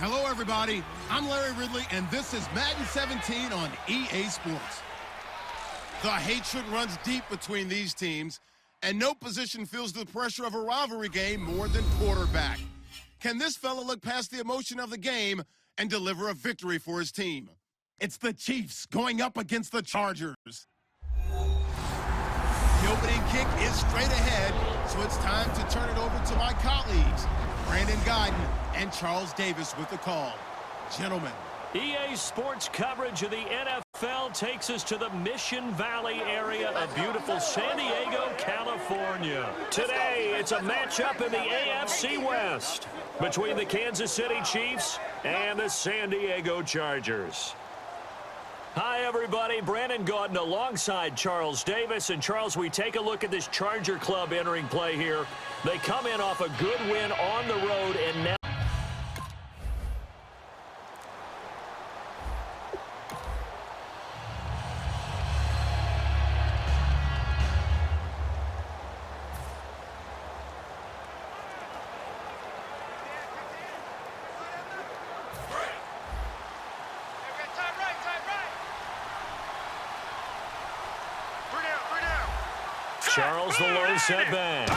Hello, everybody. I'm Larry Ridley, and this is Madden 17 on EA Sports. The hatred runs deep between these teams, and no position feels the pressure of a rivalry game more than quarterback. Can this fella look past the emotion of the game and deliver a victory for his team? It's the Chiefs going up against the Chargers. The opening kick is straight ahead, so it's time to turn it over to my colleagues, Brandon Guyton and Charles Davis with the call. Gentlemen. EA Sports coverage of the NFL takes us to the Mission Valley area of beautiful San Diego, California. Today, it's a matchup in the AFC West between the Kansas City Chiefs and the San Diego Chargers. Hi, everybody. Brandon Guyton alongside Charles Davis. And, Charles, we take a look at this Charger club entering play here. They come in off a good win on the road, and now Charles, the low setback.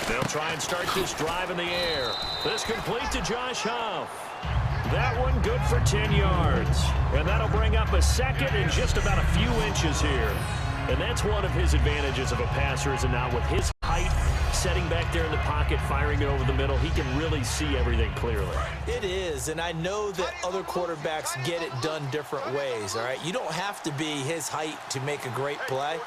They'll try and start this drive in the air. This complete to Josh Huff. That one good for 10 yards. And that'll bring up a second and just about a few inches here. And that's one of his advantages of a passer, is not with his height, setting back there in the pocket, firing it over the middle. He can really see everything clearly. It is, and I know that other quarterbacks get it done different ways, all right? You don't have to be his height to make a great play.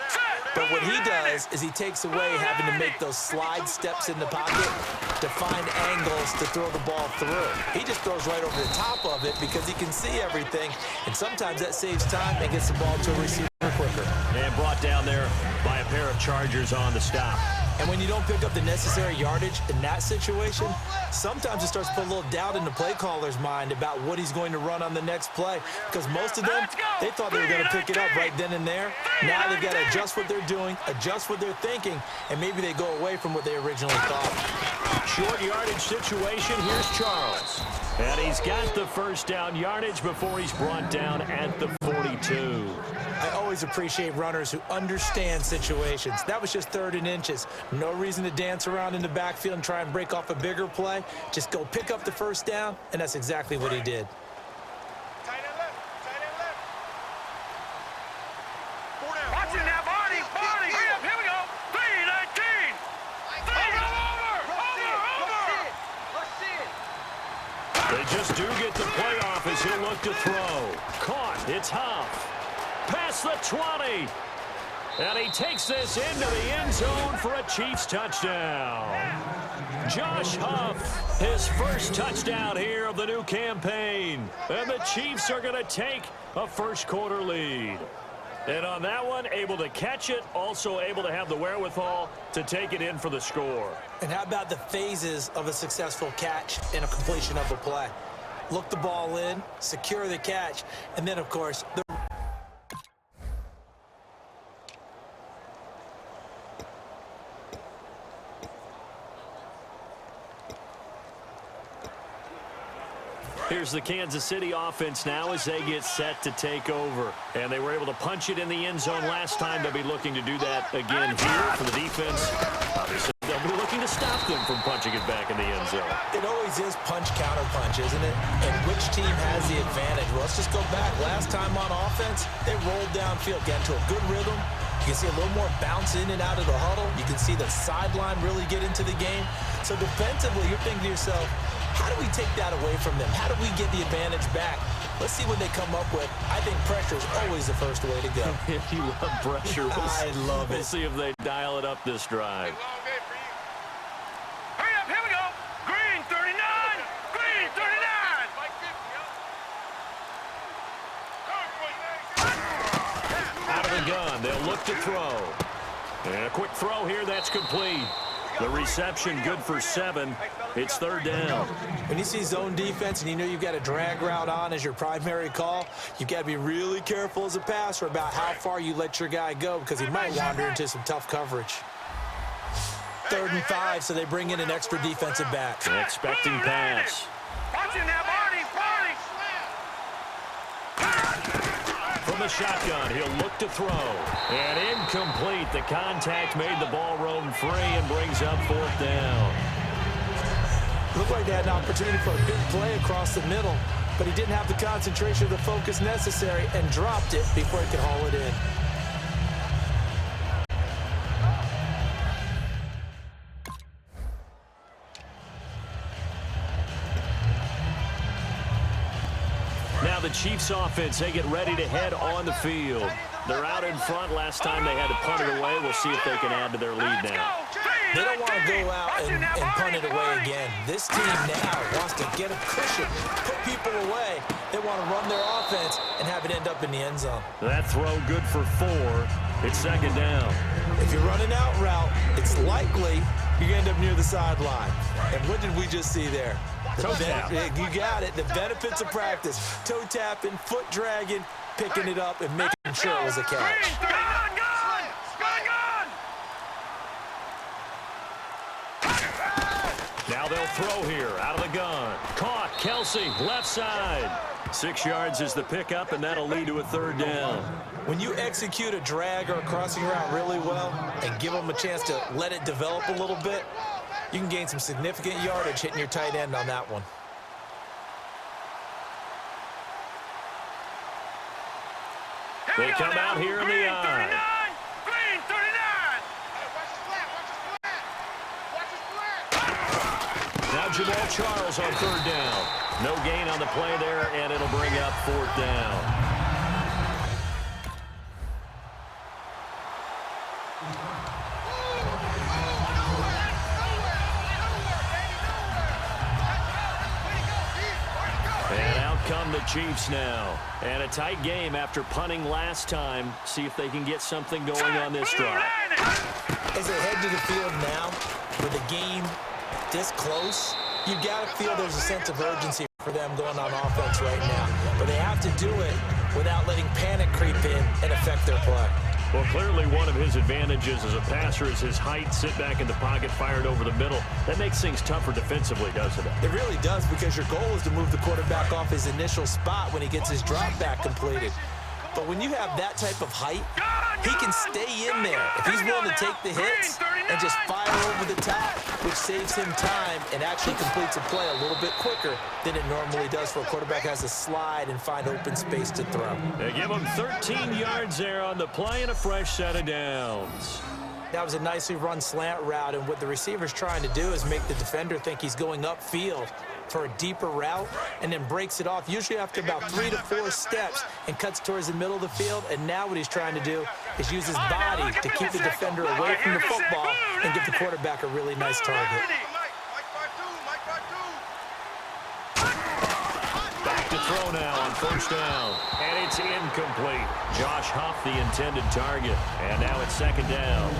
But what he does is he takes away having to make those slide steps in the pocket to find angles to throw the ball through. He just throws right over the top of it because he can see everything, and sometimes that saves time and gets the ball to a receiver quicker. And brought down there by a pair of Chargers on the stop. And when you don't pick up the necessary yardage in that situation, sometimes it starts to put a little doubt in the play caller's mind about what he's going to run on the next play. Because most of them, they thought they were going to pick it up right then and there. Now they've got to adjust what they're doing, adjust what they're thinking, and maybe they go away from what they originally thought. Short yardage situation. Here's Charles. And he's got the first down yardage before he's brought down at the 42. I always appreciate runners who understand situations. That was just 3rd and inches. No reason to dance around in the backfield and try and break off a bigger play. Just go pick up the first down, and that's exactly what he did. Tight end left. Watch it now, Barney. Here we go. 3-19. Over. They just do get the playoff as he'll look to throw. Caught. It's Huff. Past the 20. And he takes this into the end zone for a Chiefs touchdown. Josh Huff, his first touchdown here of the new campaign. And the Chiefs are going to take a first-quarter lead. And on that one, able to catch it, also able to have the wherewithal to take it in for the score. And how about the phases of a successful catch and a completion of a play? Look the ball in, secure the catch, and then, of course, the Here's the Kansas City offense now as they get set to take over. And they were able to punch it in the end zone last time. They'll be looking to do that again here for the defense. Obviously, they'll be looking to stop them from punching it back in the end zone. It always is punch-counter-punch, isn't it? And which team has the advantage? Well, let's just go back. Last time on offense, they rolled downfield, got into a good rhythm. You can see a little more bounce in and out of the huddle. You can see the sideline really get into the game. So defensively, you're thinking to yourself, how do we take that away from them? How do we get the advantage back? Let's see what they come up with. I think pressure is always the first way to go. If you love pressure, I love it. We'll see if they dial it up this drive. Hurry up, here we go. Green 39. Green 39. Out of the gun, they'll look to throw. And a quick throw here, that's complete. The reception good for 7. It's 3rd down. When you see zone defense and you know you've got a drag route on as your primary call, you've got to be really careful as a passer about how far you let your guy go because he might wander into some tough coverage. 3rd and 5, so they bring in an extra defensive back. Expecting pass. the shotgun. He'll look to throw. And incomplete. The contact made the ball roam free and brings up 4th down. Looked like they had an opportunity for a big play across the middle, but he didn't have the concentration or the focus necessary and dropped it before he could haul it in. Now the Chiefs offense, they get ready to head on the field. They're out in front. Last time they had to punt it away. We'll see if they can add to their lead now. They don't want to go out and punt it away again. This team now wants to get a cushion, put people away. They want to run their offense and have it end up in the end zone. That throw good for 4. It's 2nd down. If you're running out route, it's likely you're going to end up near the sideline. And what did we just see there? Toe tap. You got it. The benefits of practice. Toe tapping, foot dragging, picking it up, and making sure it was a catch. Now they'll throw here out of the gun. Caught. Kelsey, left side. 6 yards is the pickup, and that'll lead to a 3rd down. When you execute a drag or a crossing route really well and give them a chance to let it develop a little bit, you can gain some significant yardage hitting your tight end on that one. They come out here in the eye. Green 39. Now Jamal Charles on 3rd down. No gain on the play there, and it'll bring up 4th down. And out come the Chiefs now. And a tight game after punting last time. See if they can get something going on this drive. As they head to the field now, with the game this close, you got to feel there's a sense of urgency for them going on offense right now. But they have to do it without letting panic creep in and affect their play. Well, clearly one of his advantages as a passer is his height, sit back in the pocket, fired over the middle. That makes things tougher defensively, doesn't it? It really does, because your goal is to move the quarterback off his initial spot when he gets his drop back completed. But when you have that type of height, he can stay in there if he's willing to take the hits and just fire over the top, which saves him time and actually completes a play a little bit quicker than it normally does for a quarterback who has to slide and find open space to throw. They give him 13 yards there on the play and a fresh set of downs. That was a nicely run slant route, and what the receiver's trying to do is make the defender think he's going upfield for a deeper route and then breaks it off, usually after about 3 to 4 steps, and cuts towards the middle of the field. And now what he's trying to do is use his body to keep the defender away from the football and give the quarterback a really nice target. Back to throw now on 1st down, and it's incomplete. Josh Huff, the intended target, and now it's 2nd down.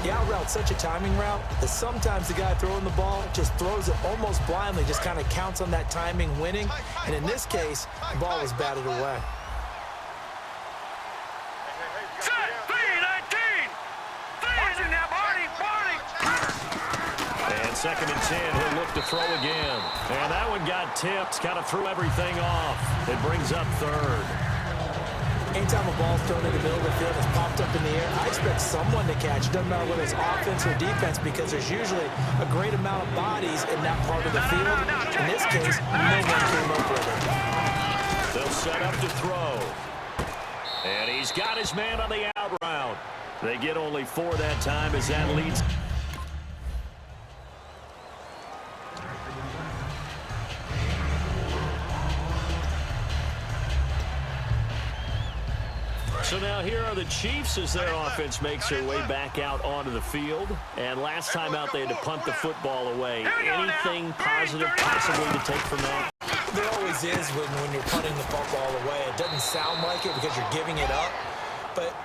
The out route's such a timing route that sometimes the guy throwing the ball just throws it almost blindly, just kind of counts on that timing winning. And in this case, the ball was batted away. Set, 3-19. Watching now, Barney. And 2nd and 10, he'll look to throw again. And that one got tipped, kind of threw everything off. It brings up 3rd. Anytime a ball's thrown in the middle of the field, it's popped up in the air, I expect someone to catch. It doesn't matter whether it's offense or defense, because there's usually a great amount of bodies in that part of the field. In this case, no one came up with it. They'll set up to throw. And he's got his man on the out route. They get only 4 that time as that leads. So now here are the Chiefs as their offense makes their way back out onto the field. And last time out, they had to punt the football away. Anything positive possibly to take from that? There always is when you're punting the football away. It doesn't sound like it because you're giving it up, but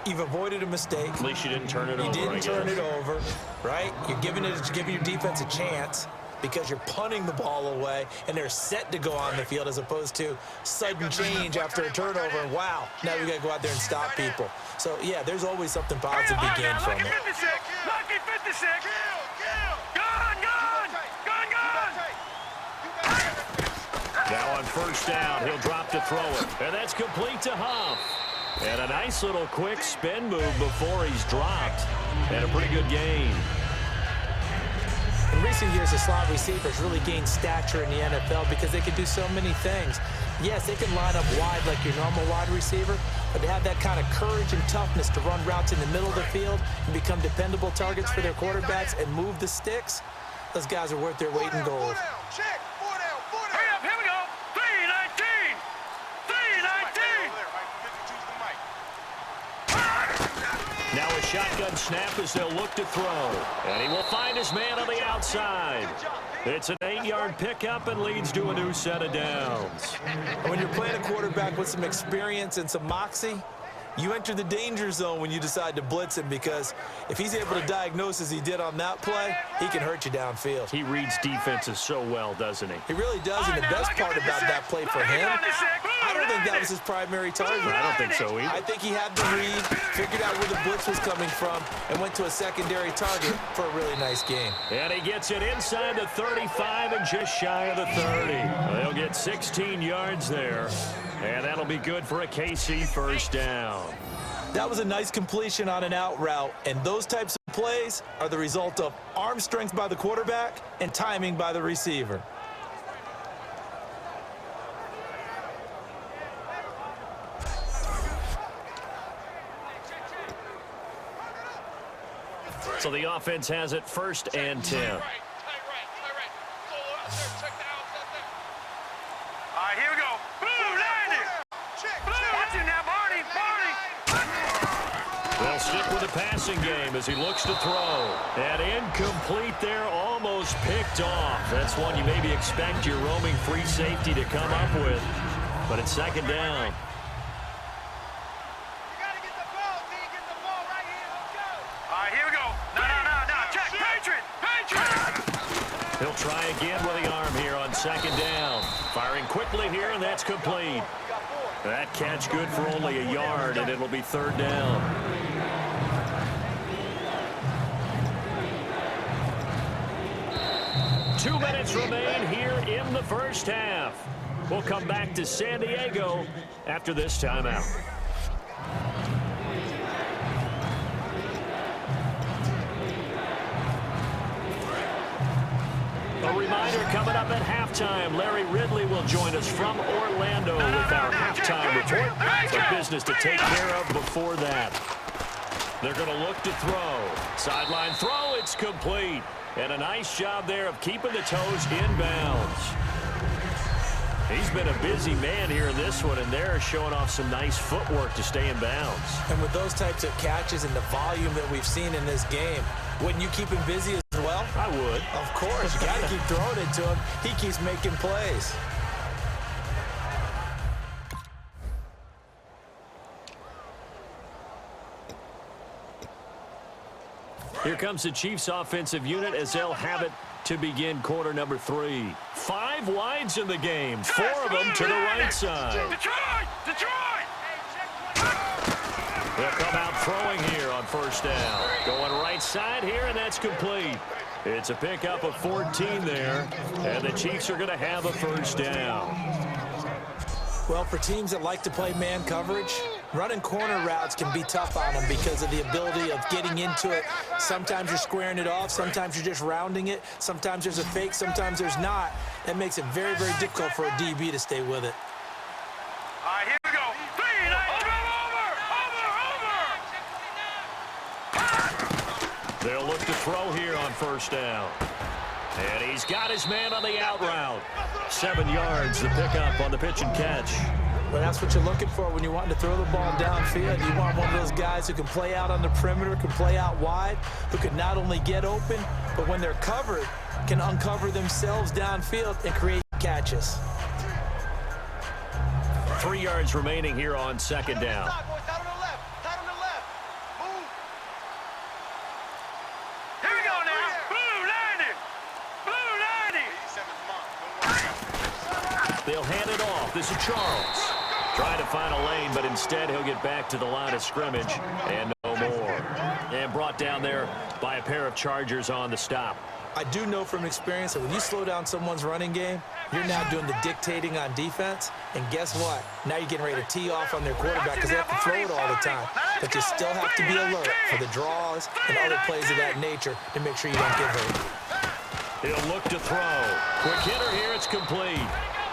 you've avoided a mistake. At least you didn't turn it over. You didn't turn it over, right? You're giving your defense a chance because you're punting the ball away, and they're set to go on the field as opposed to sudden change after a turnover. And wow, now we got to go out there and stop people. So, yeah, there's always something positive to be gained from it. Lucky 56. Gun. Now on 1st down, he'll drop to throw it. And that's complete to Huff. And a nice little quick spin move before he's dropped. And a pretty good gain. In recent years, the slot receivers really gained stature in the NFL because they can do so many things. Yes, they can line up wide like your normal wide receiver, but to have that kind of courage and toughness to run routes in the middle of the field and become dependable targets for their quarterbacks and move the sticks, those guys are worth their weight in gold. Check. 4 down. Hurry up, here we go. 319. 319. Now a shotgun snap as they'll look to throw. And he will find his man on the outside. It's an 8-yard pickup and leads to a new set of downs. When you're playing a quarterback with some experience and some moxie, you enter the danger zone when you decide to blitz him, because if he's able to diagnose as he did on that play, he can hurt you downfield. He reads defenses so well, doesn't he? He really does, and the best part about that play for him, I don't think that was his primary target. I don't think so either. I think he had the read, figured out where the blitz was coming from, and went to a secondary target for a really nice gain. And he gets it inside the 35 and just shy of the 30. They'll get 16 yards there, and that'll be good for a KC first down. That was a nice completion on an out route, and those types of plays are the result of arm strength by the quarterback and timing by the receiver. So the offense has it 1st and 10. All right, here we go. Boom, 90. Watch him now, Barney. They'll stick with the passing game as he looks to throw. And incomplete there, almost picked off. That's one you maybe expect your roaming free safety to come up with. But it's 2nd down. He'll try again with the arm here on 2nd down. Firing quickly here, and that's complete. That catch good for only a yard, and it'll be 3rd down. Two minutes remain here in the first half. We'll come back to San Diego after this timeout. A reminder coming up at halftime. Larry Ridley will join us from Orlando with our halftime report. Some business to take care of before that. They're going to look to throw. Sideline throw, it's complete. And a nice job there of keeping the toes inbounds. He's been a busy man here in this one, and they're showing off some nice footwork to stay in bounds. And with those types of catches and the volume that we've seen in this game, wouldn't you keep him busy as well? I would. Of course. You got to keep throwing it to him. He keeps making plays. Here comes the Chiefs offensive unit as they'll have it to begin quarter number 3. 5 wides in the game, 4 of them to the right side. Detroit! They'll come out throwing here on 1st down. Going right side here, and that's complete. It's a pickup of 14 there, and the Chiefs are going to have a 1st down. Well, for teams that like to play man coverage, running corner routes can be tough on them because of the ability of getting into it. Sometimes you're squaring it off. Sometimes you're just rounding it. Sometimes there's a fake. Sometimes there's not. That makes it very, very difficult for a DB to stay with it. All right, here we go. 3, over. They'll look to throw here on 1st down. And he's got his man on the out route. 7 yards, the pickup on the pitch and catch. Well, that's what you're looking for when you want to throw the ball downfield. You want one of those guys who can play out on the perimeter, can play out wide, who can not only get open, but when they're covered, can uncover themselves downfield and create catches. 3 yards remaining here on 2nd down. They'll hand it off. This is Charles. Trying to find a lane, but instead he'll get back to the line of scrimmage and no more. And brought down there by a pair of Chargers on the stop. I do know from experience that when you slow down someone's running game, You're now doing the dictating on defense, and guess what? Now you're getting ready to tee off on their quarterback because they have to throw it all the time. But you still have to be alert for the draws and other plays of that nature to make sure you don't get hurt. He'll look to throw. Quick hitter here, it's complete.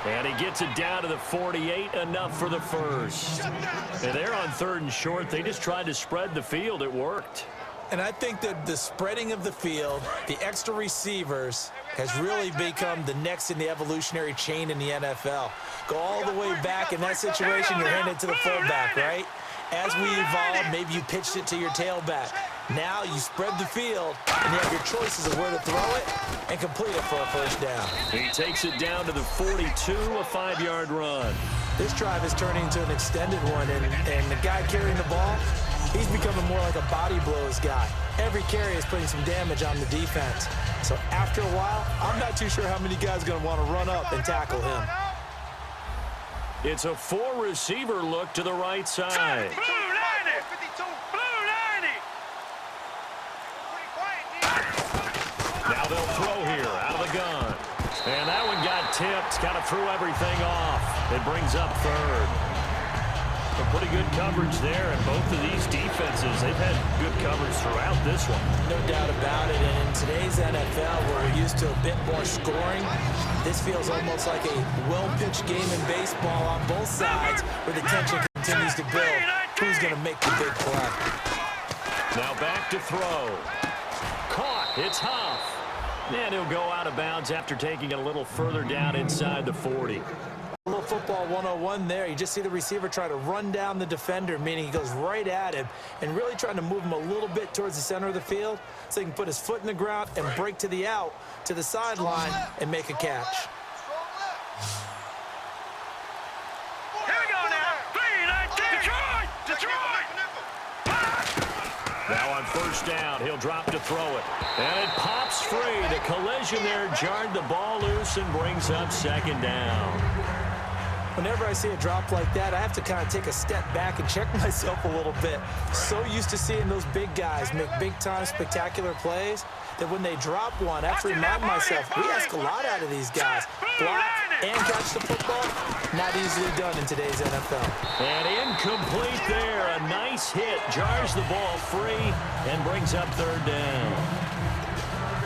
And he gets it down to the 48, enough for the first. And they're on 3rd and short. They just tried to spread the field. It worked. And I think that the spreading of the field, the extra receivers, has really become the next in the evolutionary chain in the NFL. Go all the way back in that situation, you're handing it to the fullback, right? As we evolved, maybe you pitched it to your tailback. Now you spread the field, and you have your choices of where to throw it and complete it for a first down. He takes it down to the 42, a 5-yard run. This drive is turning into an extended one, and the guy carrying the ball, he's becoming more like a body blows guy. Every carry is putting some damage on the defense. So after a while, I'm not too sure how many guys are going to want to run up and tackle him. It's a 4-receiver look to the right side. Now they'll throw here out of the gun. And that one got tipped. Kind of threw everything off. It brings up 3rd. A pretty good coverage there, and both of these defenses, they've had good coverage throughout this one. No doubt about it, and in today's NFL, where we're used to a bit more scoring, this feels almost like a well-pitched game in baseball on both sides, where the tension continues to build. Who's going to make the big play? Now back to throw. Caught. It's Huff. And he'll go out of bounds after taking it a little further down inside the 40. A little football 101 there. You just see the receiver try to run down the defender, meaning he goes right at him and really trying to move him a little bit towards the center of the field so he can put his foot in the ground and break to the out, to the sideline, and make a catch. Here we go now. 3-19. Detroit! Now on first down, he'll drop to throw it. And it pops free. The collision there jarred the ball loose and brings up 2nd down. Whenever I see a drop like that, I have to kind of take a step back and check myself a little bit. So used to seeing those big guys make big-time spectacular plays that when they drop one, I have to remind myself, we ask a lot out of these guys. Block and catch the football, not easily done in today's NFL. And incomplete there. A nice hit. Jars the ball free and brings up 3rd down.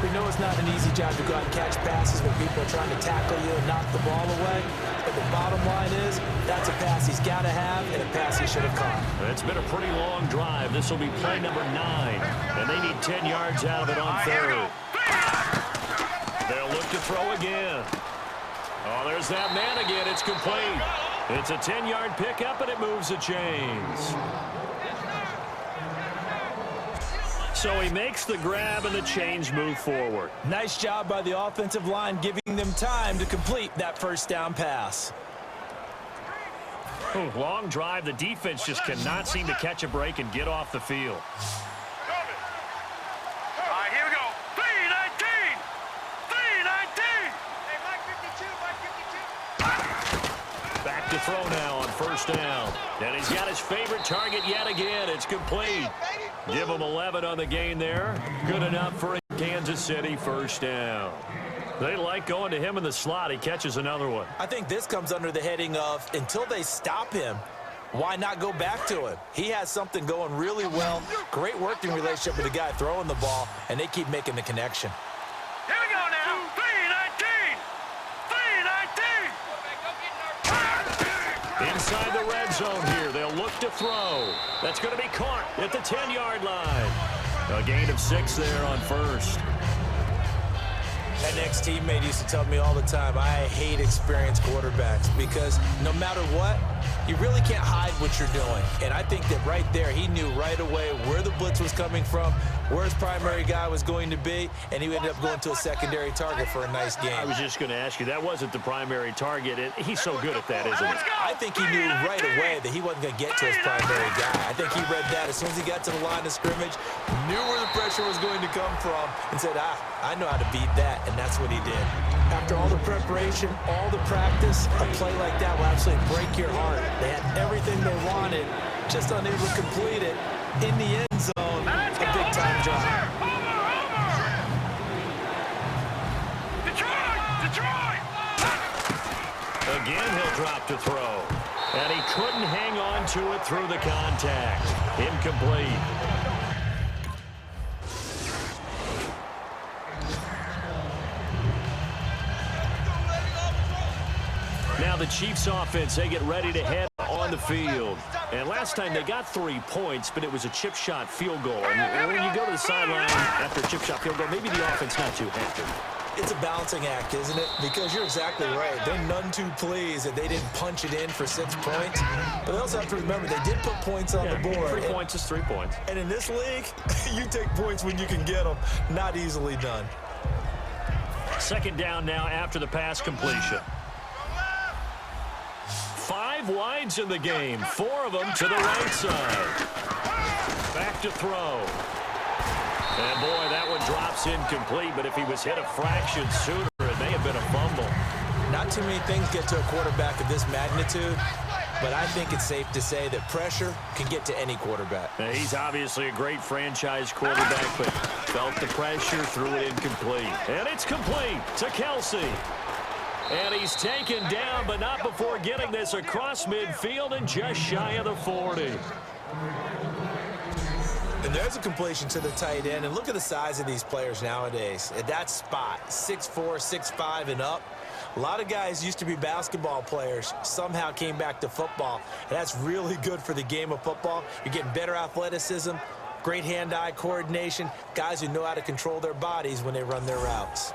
We know it's not an easy job to go out and catch passes when people are trying to tackle you and knock the ball away. But the bottom line is, that's a pass he's got to have and a pass he should have caught. It's been a pretty long drive. This will be play number 9. And they need 10 yards out of it on 3rd. They'll look to throw again. Oh, there's that man again. It's complete. It's a 10-yard pickup, and it moves the chains. So he makes the grab, and the chains move forward. Nice job by the offensive line, giving them time to complete that first down pass. Ooh, long drive. The defense just cannot seem to catch a break and get off the field. All right, here we go. 3-19. 3-19. Hey, Mike 52. Back to throw now on first down. And he's got his favorite target yet again. It's complete. Give him 11 on the gain there. Good enough for a Kansas City first down. They like going to him in the slot. He catches another one. I think this comes under the heading of, until they stop him, why not go back to him? He has something going really well. Great working relationship with the guy throwing the ball, and they keep making the connection. Here we go now. 3-19. 3-19. Inside the red zone here. They'll look to throw. That's going to be caught at the 10-yard line. A gain of 6 there on first. That next teammate used to tell me all the time, I hate experienced quarterbacks because no matter what, you really can't hide what you're doing. And I think that right there, he knew right away where the blitz was coming from, where his primary guy was going to be, and he ended up going to a secondary target for a nice game. I was just going to ask you, that wasn't the primary target. He's so good at that, isn't he? I think he knew right away that he wasn't going to get to his primary guy. I think he read that as soon as he got to the line of scrimmage, knew where the pressure was going to come from, and said, I know how to beat that, and that's what he did. After all the preparation, all the practice, a play like that will absolutely break your heart. They had everything they wanted, just unable to complete it in the end zone. A big-time job. Detroit! Detroit! Again, he'll drop to throw. And he couldn't hang on to it through the contact. Incomplete. Now the Chiefs offense, they get ready to head on the field. And last time they got 3 points, but it was a chip shot field goal. And when you go to the sideline after a chip shot field goal, maybe the offense not too happy. It's a balancing act, isn't it? Because you're exactly right. They're none too pleased that they didn't punch it in for 6 points. But they also have to remember they did put points on the board. 3 points is 3 points. And in this league, you take points when you can get them. Not easily done. Second down now after the pass completion. 5 wides in the game, 4 of them to the right side. Back to throw. And boy, that one drops incomplete, but if he was hit a fraction sooner, it may have been a fumble. Not too many things get to a quarterback of this magnitude, but I think it's safe to say that pressure can get to any quarterback. Now, he's obviously a great franchise quarterback, but felt the pressure, threw it incomplete. And it's complete to Kelsey. And he's taken down, but not before getting this across midfield and just shy of the 40. And there's a completion to the tight end. And look at the size of these players nowadays. At that spot, 6'4", 6'5", and up. A lot of guys used to be basketball players, somehow came back to football. And that's really good for the game of football. You're getting better athleticism, great hand-eye coordination, guys who know how to control their bodies when they run their routes.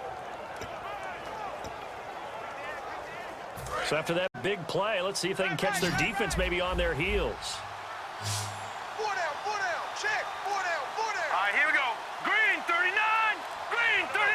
So after that big play, let's see if they can catch their defense maybe on their heels. 4 down, check, 4 down. All right, here we go. Green 39, green 39.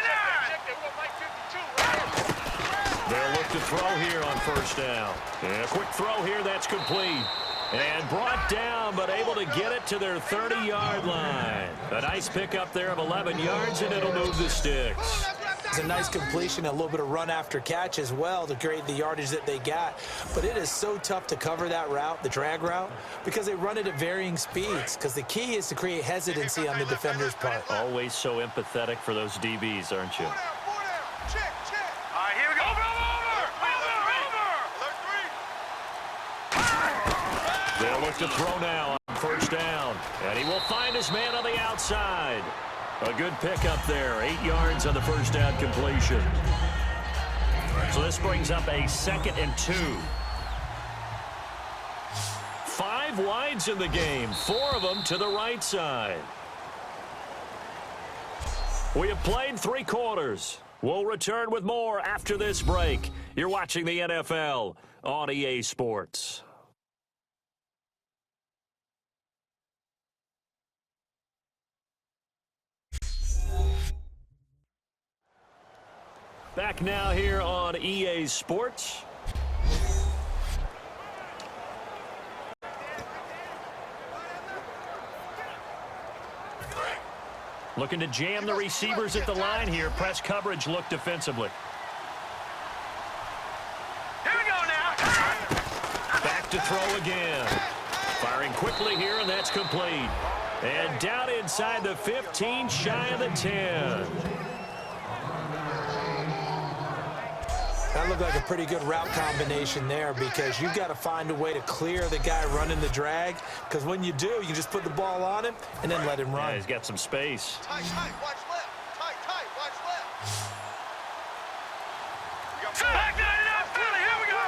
They'll look to throw here on first down. And a quick throw here, that's complete. And brought down, but able to get it to their 30-yard line. A nice pickup there of 11 yards, and it'll move the sticks. It's a nice completion, a little bit of run after catch as well to create the yardage that they got. But it is so tough to cover that route, the drag route, because they run it at varying speeds. Because the key is to create hesitancy on the defender's part. Always so empathetic for those DBs, aren't you? 4 down, check. All right, here we go. Over. They'll look to throw now on first down. And he will find his man on the outside. A good pickup there, 8 yards on the first down completion. So this brings up a 2nd and 2. 5 wides in the game, 4 of them to the right side. We have played 3 quarters. We'll return with more after this break. You're watching the NFL on EA Sports. Back now here on EA Sports. Looking to jam the receivers at the line here. Press coverage look defensively. Here we go now. Back to throw again. Firing quickly here, and that's complete. And down inside the 15, shy of the 10. That looked like a pretty good route combination there because you've got to find a way to clear the guy running the drag, because when you do, you just put the ball on him and then let him run. Yeah, he's got some space. Tight, watch left. Tight, watch left. Back that it up, Philly, here we go.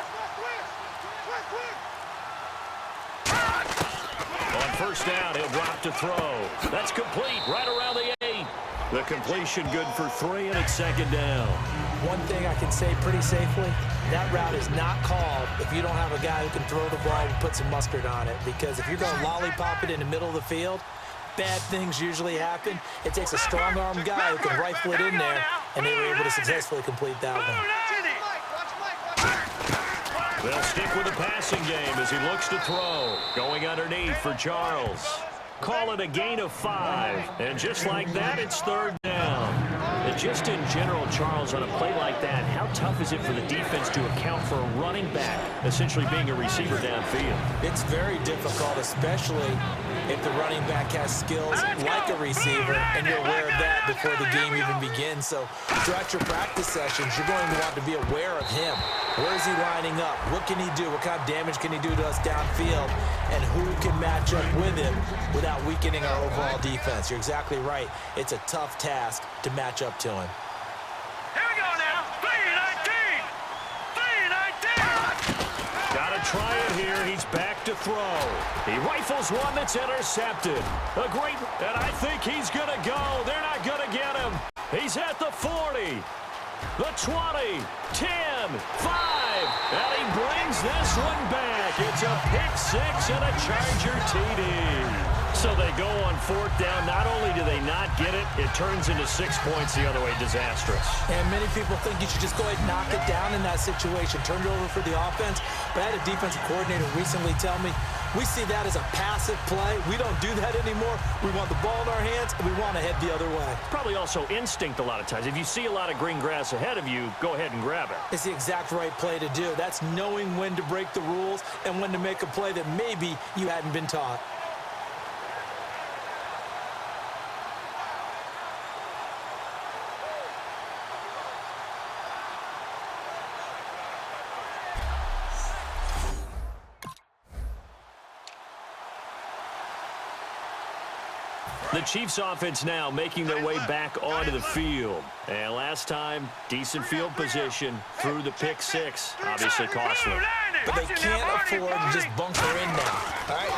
On first down, he'll drop to throw. That's complete, right around the 8. The completion good for 3, and it's 2nd down. One thing I can say pretty safely, that route is not called if you don't have a guy who can throw the ball and put some mustard on it. Because if you're going to lollipop it in the middle of the field, bad things usually happen. It takes a strong-arm guy who can rifle it in there, and they were able to successfully complete that one. They'll stick with the passing game as he looks to throw. Going underneath for Charles. Call it a gain of 5. And just like that, it's 3rd down. And just in general, Charles, on a play like that, how tough is it for the defense to account for a running back essentially being a receiver downfield? It's very difficult, especially if the running back has skills like a receiver, and you're aware of that before the game even begins. So throughout your practice sessions, you're going to want to be aware of him. Where is he lining up? What can he do? What kind of damage can he do to us downfield? And who can match up with him without weakening our overall defense? You're exactly right. It's a tough task to match up to him. Here we go now. 3-19. 3-19. Gotta try it here. He's back to throw. He rifles one that's intercepted. A great, and I think he's going to go. They're not going to get him. He's at the 40, the 20, 10, 5, and he brings this one back. It's a pick six and a Charger TD. So they go on fourth down. Not only do they not get it, it turns into 6 points the other way. Disastrous. And many people think you should just go ahead and knock it down in that situation. Turn it over for the offense. But I had a defensive coordinator recently tell me, we see that as a passive play. We don't do that anymore. We want the ball in our hands, and we want to head the other way. Probably also instinct a lot of times. If you see a lot of green grass ahead of you, go ahead and grab it. It's the exact right play to do. That's knowing when to break the rules and when to make a play that maybe you hadn't been taught. The Chiefs offense now making their way back onto the field. And last time, decent field position through the pick six. Obviously costly. But they can't afford to just bunker in now. All right?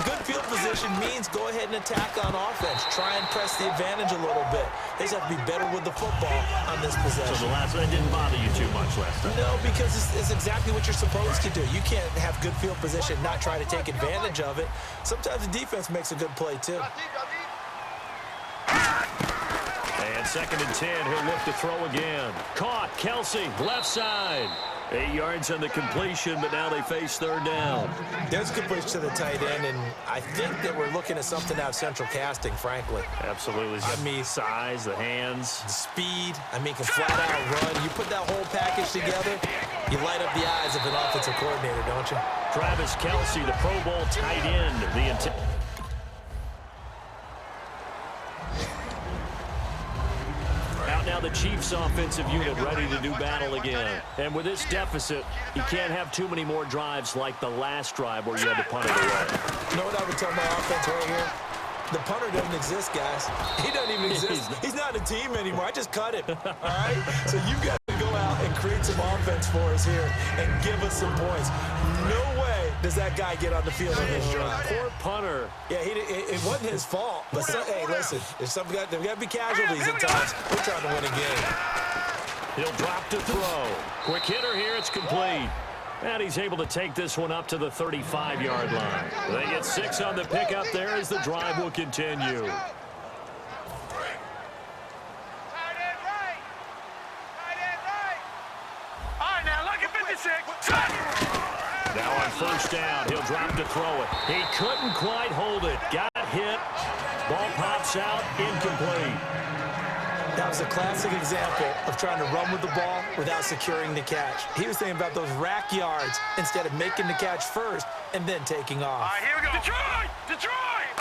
Good field position means go ahead and attack on offense. Try and press the advantage a little bit. They just have to be better with the football on this possession. So the last one didn't bother you too much last time? No, because it's exactly what you're supposed to do. You can't have good field position and not try to take advantage of it. Sometimes the defense makes a good play, too. And 2nd and 10, he'll look to throw again. Caught, Kelsey, left side. 8 yards on the completion, but now they face 3rd down. There's a good push to the tight end, and I think that we're looking at something out of central casting, frankly. Absolutely. I mean, size, the hands. The speed. I mean, can flat out run. You put that whole package together, you light up the eyes of an offensive coordinator, don't you? Travis Kelsey, the Pro Bowl tight end. Now the Chiefs offensive unit ready to do battle again. And with this deficit, you can't have too many more drives like the last drive where you had to punt it away. You know what I would tell my offense right here? The punter doesn't exist, guys. He doesn't even exist. He's not a team anymore. I just cut him. All right? So you got to go out and create some offense for us here and give us some points. No way does that guy get on the field on this drive. Poor punter. Yeah, it wasn't his fault. But, hey, listen, there's got to be casualties at times. We're trying to win a game. He'll drop to throw. Quick hitter here. It's complete. And he's able to take this one up to the 35-yard line. They get 6 on the pickup there as the drive will continue. Now on 1st down, he'll drop to throw it. He couldn't quite hold it. Got hit. Ball pops out, incomplete. That was a classic example of trying to run with the ball without securing the catch. He was thinking about those rack yards instead of making the catch first and then taking off. All right, here we go. Detroit! Detroit!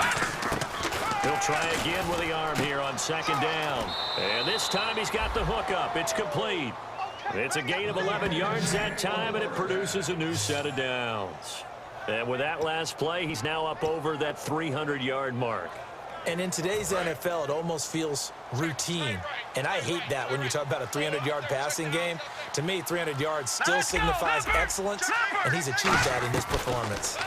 He'll try again with the arm here on 2nd down. And this time he's got the hookup. It's complete. It's a gain of 11 yards that time, and it produces a new set of downs. And with that last play, he's now up over that 300-yard mark. And in today's NFL, it almost feels routine. And I hate that when you talk about a 300-yard passing game. To me, 300 yards still signifies excellence, and he's achieved that in this performance.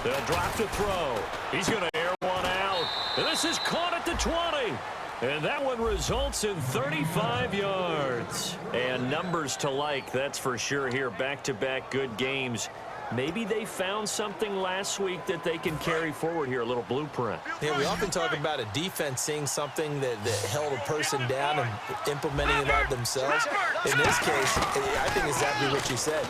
They'll drop to throw. He's going to air one out. And this is caught at the 20. And that one results in 35 yards. And numbers to like, that's for sure here. Back-to-back good games. Maybe they found something last week that they can carry forward here, a little blueprint. Yeah, we often talk about a defense seeing something that held a person down and implementing it out themselves. In this case, I think exactly what you said.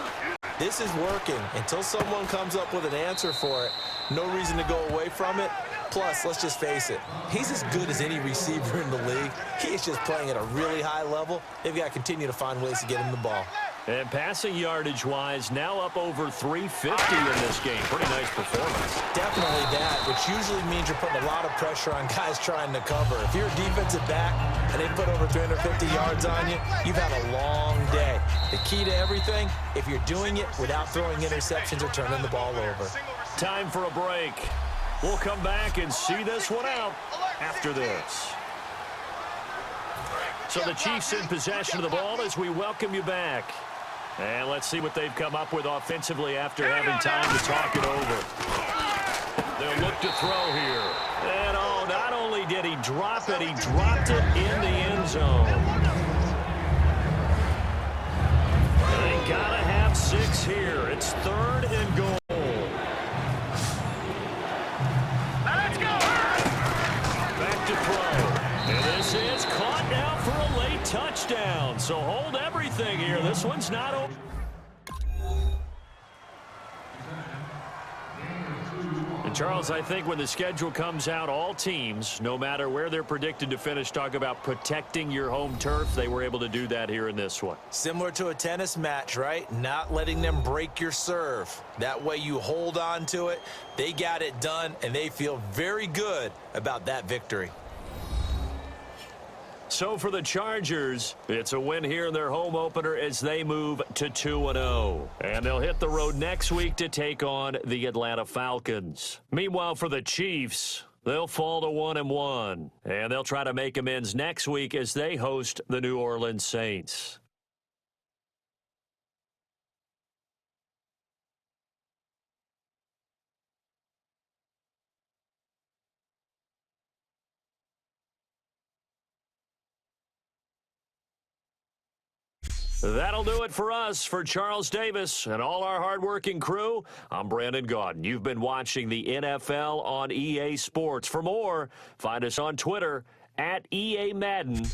This is working. Until someone comes up with an answer for it, no reason to go away from it. Plus, let's just face it, he's as good as any receiver in the league. He is just playing at a really high level. They've got to continue to find ways to get him the ball. And passing yardage-wise, now up over 350 in this game. Pretty nice performance. Definitely that, which usually means you're putting a lot of pressure on guys trying to cover. If you're a defensive back and they put over 350 yards on you, you've had a long day. The key to everything, if you're doing it without throwing interceptions or turning the ball over. Time for a break. We'll come back and see this one out after this. So the Chiefs in possession of the ball as we welcome you back. And let's see what they've come up with offensively after having time to talk it over. They'll look to throw here. And oh, not only did he drop it, he dropped it in the end zone. They gotta have 6 here. It's 3rd and goal. Now let's go. Back to throw. And this is caught now for a late touchdown. So hold everything here. This one's not over. And Charles, I think when the schedule comes out, all teams, no matter where they're predicted to finish, talk about protecting your home turf. They were able to do that here in this one. Similar to a tennis match, right? Not letting them break your serve. That way you hold on to it. They got it done, and they feel very good about that victory. So for the Chargers, it's a win here in their home opener as they move to 2-0. And they'll hit the road next week to take on the Atlanta Falcons. Meanwhile, for the Chiefs, they'll fall to 1-1. And they'll try to make amends next week as they host the New Orleans Saints. That'll do it for us. For Charles Davis and all our hardworking crew, I'm Brandon Gaudin. You've been watching the NFL on EA Sports. For more, find us on Twitter @EA Madden.